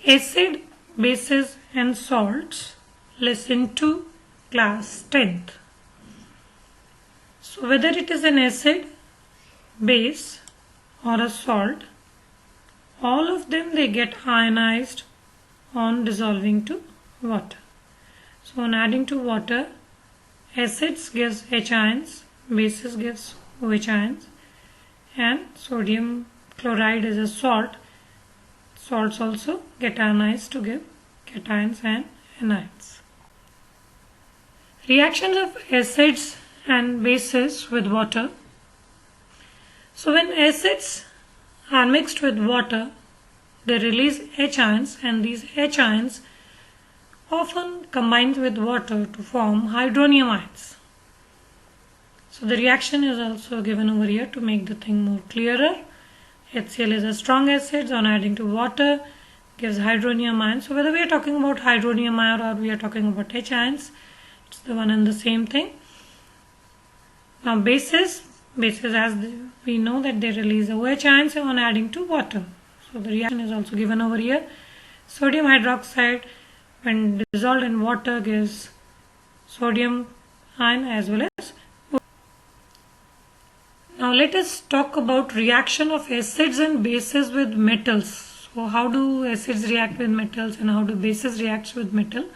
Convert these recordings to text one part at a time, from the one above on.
Acid, bases and salts. Lesson 2, class 10th. So whether it is an acid, base or a salt, all of them they get ionized on dissolving to water. So on adding to water, acids gives H ions, bases gives OH ions, and sodium chloride is a salt. Salts also get ionized to give cations and anions. Reactions of acids and bases with water. So when acids are mixed with water, they release H ions, and these H ions often combine with water to form hydronium ions. So the reaction is also given over here to make the thing more clearer. HCl is a strong acid, on adding to water gives hydronium ions. So whether we are talking about hydronium ion or we are talking about H ions, it's the one and the same thing. Now bases as we know that they release OH ions on adding to water. So the reaction is also given over here. Sodium hydroxide when dissolved in water gives sodium ion as well as. Now let us talk about reaction of acids and bases with metals. So how do acids react with metals and how do bases react with metal?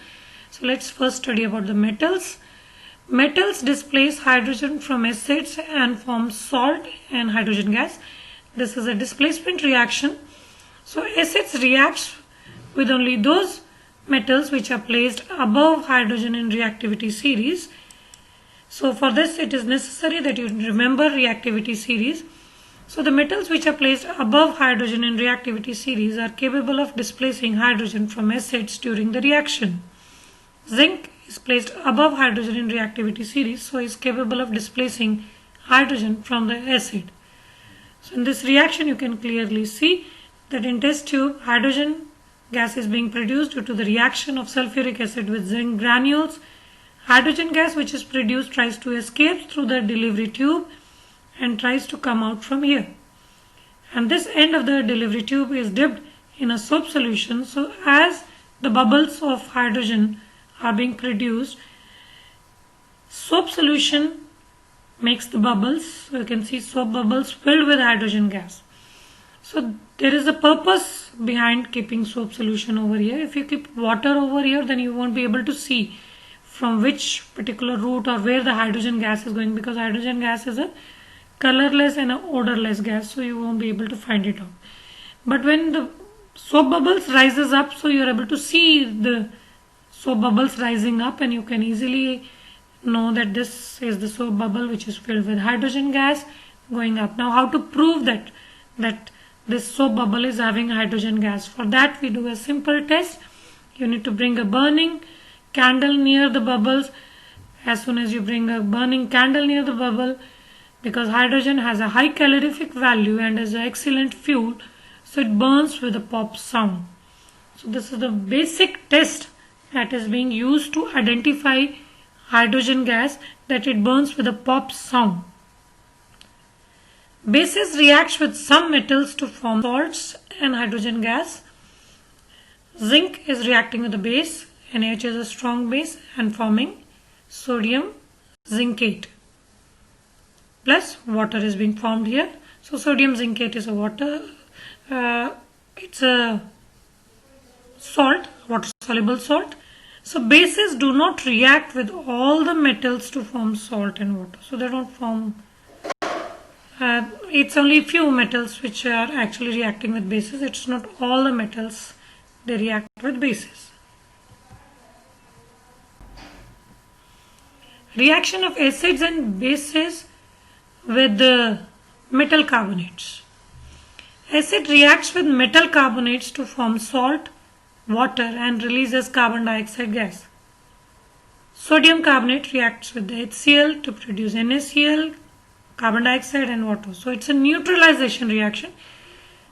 So let's first study about the metals. Metals displace hydrogen from acids and form salt and hydrogen gas. This is a displacement reaction. So acids react with only those metals which are placed above hydrogen in reactivity series. So for this it is necessary that you remember reactivity series. So the metals which are placed above hydrogen in reactivity series are capable of displacing hydrogen from acids during the reaction. Zinc is placed above hydrogen in reactivity series, so is capable of displacing hydrogen from the acid. So in this reaction you can clearly see that in test tube hydrogen gas is being produced due to the reaction of sulfuric acid with zinc granules. Hydrogen gas which is produced tries to escape through the delivery tube and tries to come out from here. And this end of the delivery tube is dipped in a soap solution. So as the bubbles of hydrogen are being produced, soap solution makes the bubbles. So you can see soap bubbles filled with hydrogen gas. So there is a purpose behind keeping soap solution over here. If you keep water over here, then you won't be able to see from which particular route or where the hydrogen gas is going, because hydrogen gas is a colorless and an odorless gas, so you won't be able to find it out. But when the soap bubbles rises up, so you are able to see the soap bubbles rising up, and you can easily know that this is the soap bubble which is filled with hydrogen gas going up. Now how to prove that this soap bubble is having hydrogen gas? For that we do a simple test. You need to bring a burning candle near the bubbles. As soon as you bring a burning candle near the bubble, because hydrogen has a high calorific value and is an excellent fuel, so it burns with a pop sound. So this is the basic test that is being used to identify hydrogen gas, that it burns with a pop sound. Bases react with some metals to form salts and hydrogen gas. Zinc is reacting with the base. NaH is a strong base and forming sodium zincate. Plus water is being formed here. So sodium zincate is a water. It's a salt, water soluble salt. So bases do not react with all the metals to form salt and water. So they don't form. It's only few metals which are actually reacting with bases. It's not all the metals they react with bases. Reaction of acids and bases with the metal carbonates. Acid reacts with metal carbonates to form salt, water and releases carbon dioxide gas. Sodium carbonate reacts with the HCl to produce NaCl, carbon dioxide and water. So it's a neutralization reaction.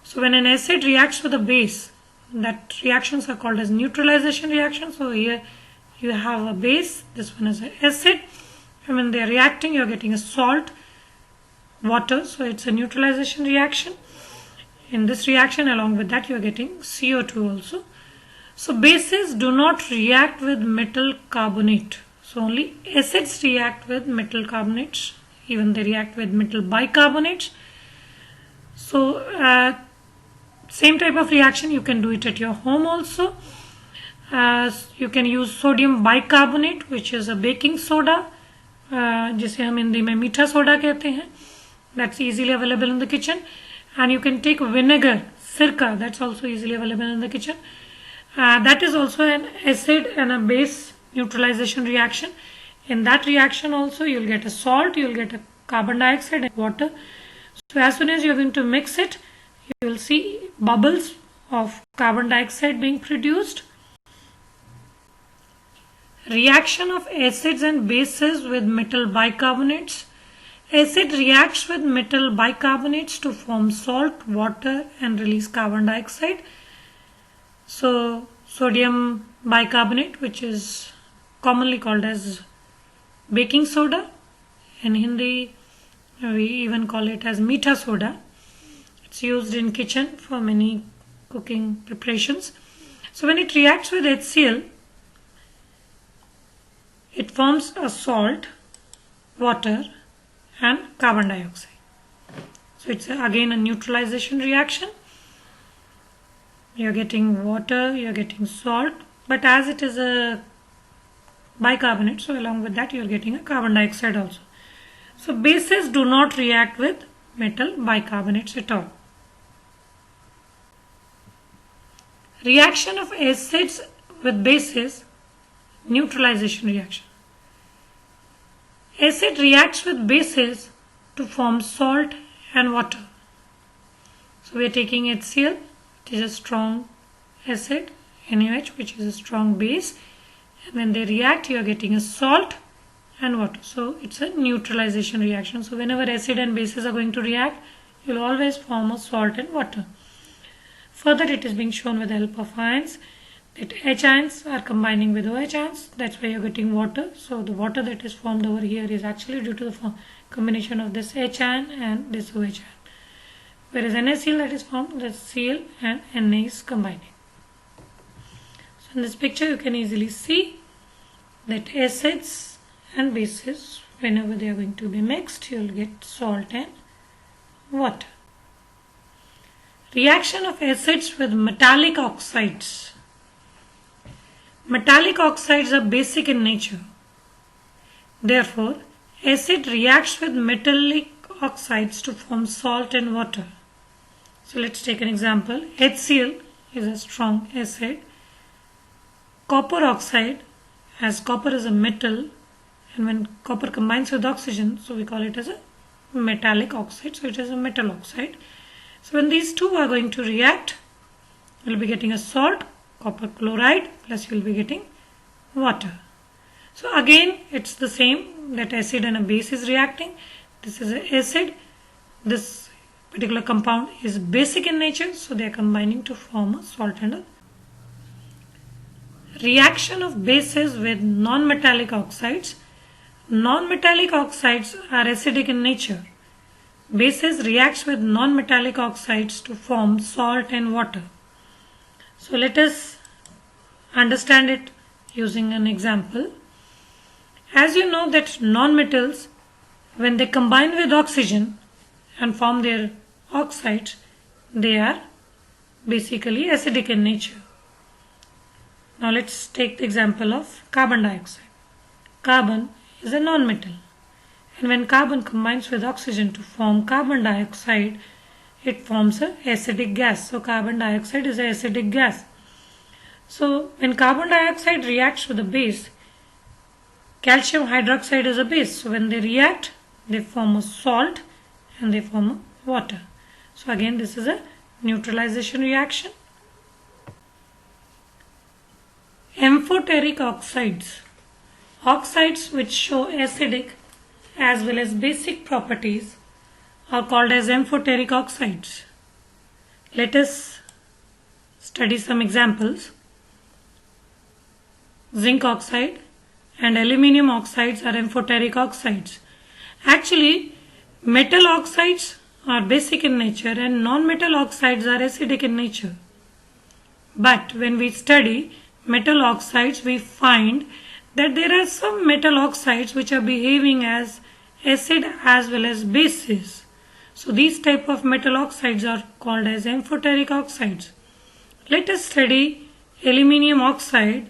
So when an acid reacts with a base, that reactions are called as neutralization reaction. So here you have a base, this one is an acid, and when they are reacting you are getting a salt, water, so it's a neutralization reaction. In this reaction along with that you are getting CO2 also. So bases do not react with metal carbonate. So only acids react with metal carbonates. Even they react with metal bicarbonates. So same type of reaction you can do it at your home also. You can use sodium bicarbonate, which is a baking soda, जिसे हम हिंदी में मीठा soda कहते हैं. That's easily available in the kitchen. And you can take vinegar, sirka, that's also easily available in the kitchen. That is also an acid and a base neutralization reaction. In that reaction also you'll get a salt, you'll get a carbon dioxide and water. So as soon as you're going to mix it, you will see bubbles of carbon dioxide being produced. Reaction of acids and bases with metal bicarbonates. Acid reacts with metal bicarbonates to form salt, water and release carbon dioxide. So sodium bicarbonate, which is commonly called as baking soda. In Hindi we even call it as meetha soda. It's used in kitchen for many cooking preparations. So when it reacts with HCl, it forms a salt, water and carbon dioxide. So it's again a neutralization reaction. You're getting water, you're getting salt, but as it is a bicarbonate, so along with that you're getting a carbon dioxide also. So bases do not react with metal bicarbonates at all. Reaction of acids with bases, neutralization reaction. Acid reacts with bases to form salt and water. So we are taking HCl, it is a strong acid, NaOH, which is a strong base, and when they react you are getting a salt and water. So it's a neutralization reaction. So whenever acid and bases are going to react, you will always form a salt and water. Further, it is being shown with the help of ions that H ions are combining with OH ions. That's why you're getting water. So the water that is formed over here is actually due to the combination of this H ion and this OH ion. Whereas NaCl that is formed, the Cl and Na is combining. So in this picture you can easily see that acids and bases, whenever they are going to be mixed, you will get salt and water. Reaction of acids with metallic oxides. Metallic oxides are basic in nature. Therefore, acid reacts with metallic oxides to form salt and water. So let's take an example. HCl is a strong acid. Copper oxide, as copper is a metal, and when copper combines with oxygen, so we call it as a metallic oxide. So it is a metal oxide. So when these two are going to react, you will be getting a salt, copper chloride, plus you will be getting water. So again it's the same, that acid and a base is reacting. This is an acid. This particular compound is basic in nature, so they are combining to form a salt and a reaction of bases with non-metallic oxides. Non-metallic oxides are acidic in nature. Bases reacts with non-metallic oxides to form salt and water. So let us understand it using an example. As you know that non-metals, when they combine with oxygen and form their oxides, they are basically acidic in nature. Now let's take the example of carbon dioxide. Carbon is a non-metal, and when carbon combines with oxygen to form carbon dioxide, it forms an acidic gas. So carbon dioxide is an acidic gas. So when carbon dioxide reacts with a base, calcium hydroxide is a base. So when they react, they form a salt and they form a water. So again this is a neutralization reaction. Amphoteric oxides. Oxides which show acidic as well as basic properties are called as amphoteric oxides. Let us study some examples. Zinc oxide and aluminium oxides are amphoteric oxides. Actually, metal oxides are basic in nature and non-metal oxides are acidic in nature. But when we study metal oxides, we find that there are some metal oxides which are behaving as acid as well as bases. So these type of metal oxides are called as amphoteric oxides. Let us study aluminium oxide.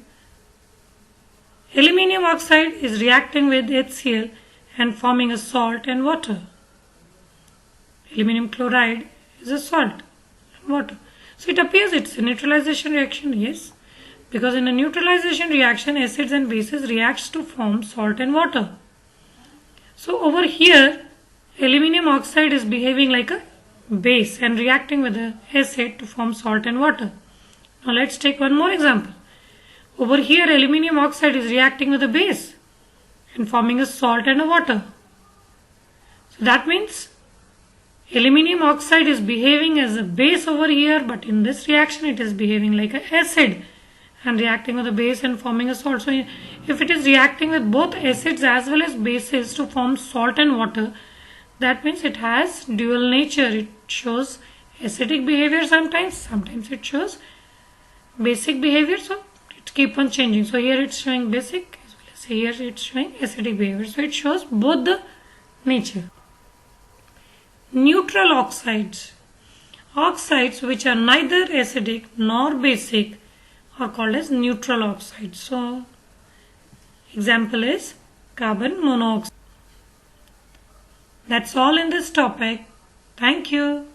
Aluminium oxide is reacting with HCl and forming a salt and water. Aluminium chloride is a salt and water. So it appears it's a neutralization reaction, yes, because in a neutralization reaction, acids and bases reacts to form salt and water. So over here, aluminium oxide is behaving like a base and reacting with the acid to form salt and water. Now let's take one more example. Over here, aluminium oxide is reacting with a base and forming a salt and a water. So that means aluminium oxide is behaving as a base over here, but in this reaction it is behaving like an acid and reacting with a base and forming a salt. So if it is reacting with both acids as well as bases to form salt and water, that means it has dual nature. It shows acidic behavior sometimes it shows basic behavior. So it keep on changing. So here it's showing basic as well as here it's showing acidic behavior. So it shows both the nature. Neutral oxides. Oxides which are neither acidic nor basic are called as neutral oxides. So example is carbon monoxide. That's all in this topic. Thank you.